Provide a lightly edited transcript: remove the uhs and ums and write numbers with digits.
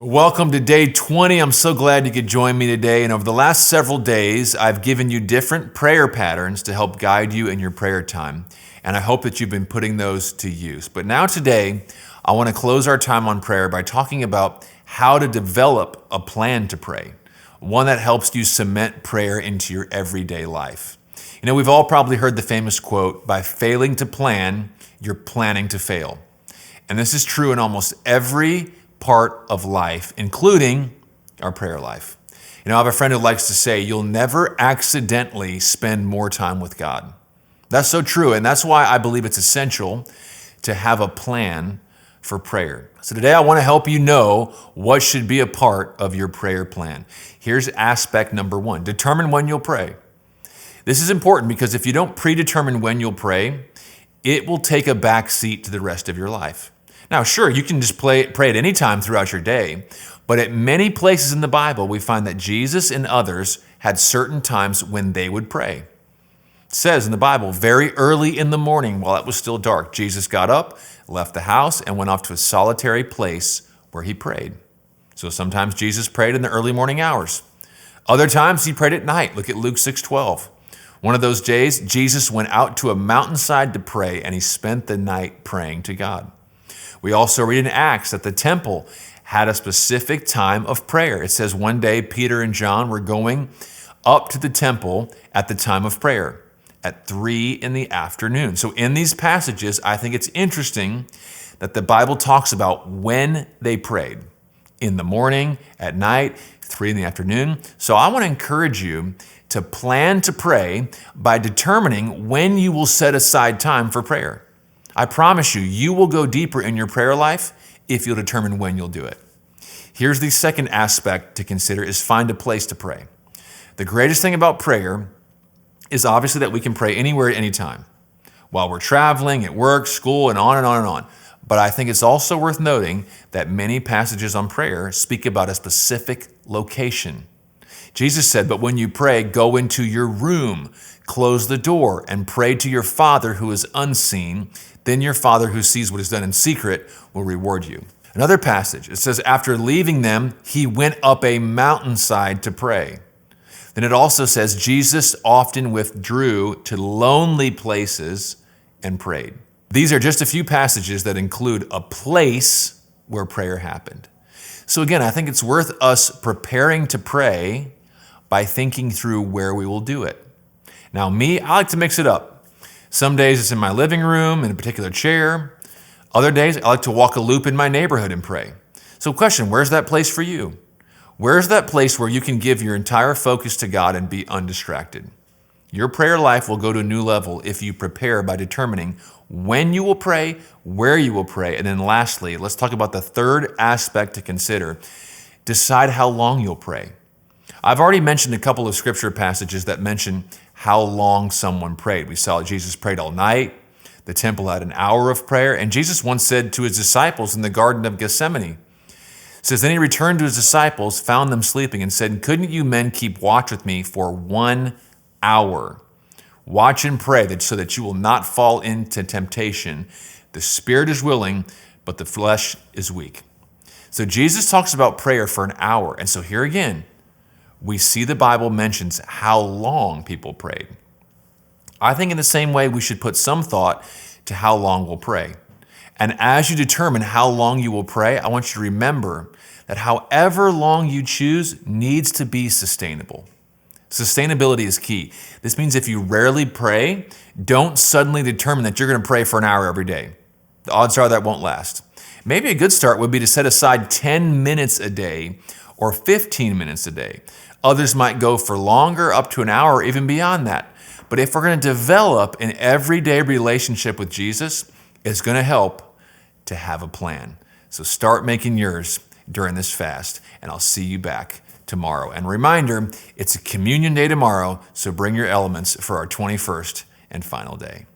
Welcome to day 20. I'm so glad you could join me today. And over the last several days, I've given you different prayer patterns to help guide you in your prayer time. And I hope that you've been putting those to use. But now today, I want to close our time on prayer by talking about how to develop a plan to pray, one that helps you cement prayer into your everyday life. You know, we've all probably heard the famous quote, "By failing to plan, you're planning to fail." And this is true in almost every part of life, including our prayer life. You know, I have a friend who likes to say, you'll never accidentally spend more time with God. That's so true, and that's why I believe it's essential to have a plan for prayer. So today I want to help you know what should be a part of your prayer plan. Here's aspect number one: determine when you'll pray. This is important because if you don't predetermine when you'll pray, it will take a back seat to the rest of your life. Now, sure, you can just pray at any time throughout your day, but at many places in the Bible, we find that Jesus and others had certain times when they would pray. It says in the Bible, very early in the morning, while it was still dark, Jesus got up, left the house, and went off to a solitary place where he prayed. So sometimes Jesus prayed in the early morning hours. Other times he prayed at night. Look at Luke 6:12. One of those days, Jesus went out to a mountainside to pray, and he spent the night praying to God. We also read in Acts that the temple had a specific time of prayer. It says one day Peter and John were going up to the temple at the time of prayer at 3 p.m. So in these passages, I think it's interesting that the Bible talks about when they prayed: in the morning, at night, 3 p.m. So I want to encourage you to plan to pray by determining when you will set aside time for prayer. I promise you, you will go deeper in your prayer life if you'll determine when you'll do it. Here's the second aspect to consider: is find a place to pray. The greatest thing about prayer is obviously that we can pray anywhere at any time, while we're traveling, at work, school, and on and on and on. But I think it's also worth noting that many passages on prayer speak about a specific location. Jesus said, "But when you pray, go into your room, close the door, and pray to your Father who is unseen. Then your Father who sees what is done in secret will reward you." Another passage, it says, after leaving them, he went up a mountainside to pray. Then it also says, Jesus often withdrew to lonely places and prayed. These are just a few passages that include a place where prayer happened. So again, I think it's worth us preparing to pray by thinking through where we will do it. Now me, I like to mix it up. Some days it's in my living room in a particular chair. Other days I like to walk a loop in my neighborhood and pray. So question, where's that place for you? Where's that place where you can give your entire focus to God and be undistracted? Your prayer life will go to a new level if you prepare by determining when you will pray, where you will pray, and then lastly, let's talk about the third aspect to consider. Decide how long you'll pray. I've already mentioned a couple of scripture passages that mention how long someone prayed. We saw Jesus prayed all night. The temple had an hour of prayer. And Jesus once said to his disciples in the Garden of Gethsemane, it says, then he returned to his disciples, found them sleeping, and said, couldn't you men keep watch with me for 1 hour? Watch and pray so that you will not fall into temptation. The spirit is willing, but the flesh is weak. So Jesus talks about prayer for an hour. And so here again, we see the Bible mentions how long people prayed. I think in the same way, we should put some thought to how long we'll pray. And as you determine how long you will pray, I want you to remember that however long you choose needs to be sustainable. Sustainability is key. This means if you rarely pray, don't suddenly determine that you're going to pray for an hour every day. The odds are that won't last. Maybe a good start would be to set aside 10 minutes a day or 15 minutes a day. Others might go for longer, up to an hour, or even beyond that. But if we're going to develop an everyday relationship with Jesus, it's going to help to have a plan. So start making yours during this fast, and I'll see you back tomorrow. And reminder, it's a communion day tomorrow, so bring your elements for our 21st and final day.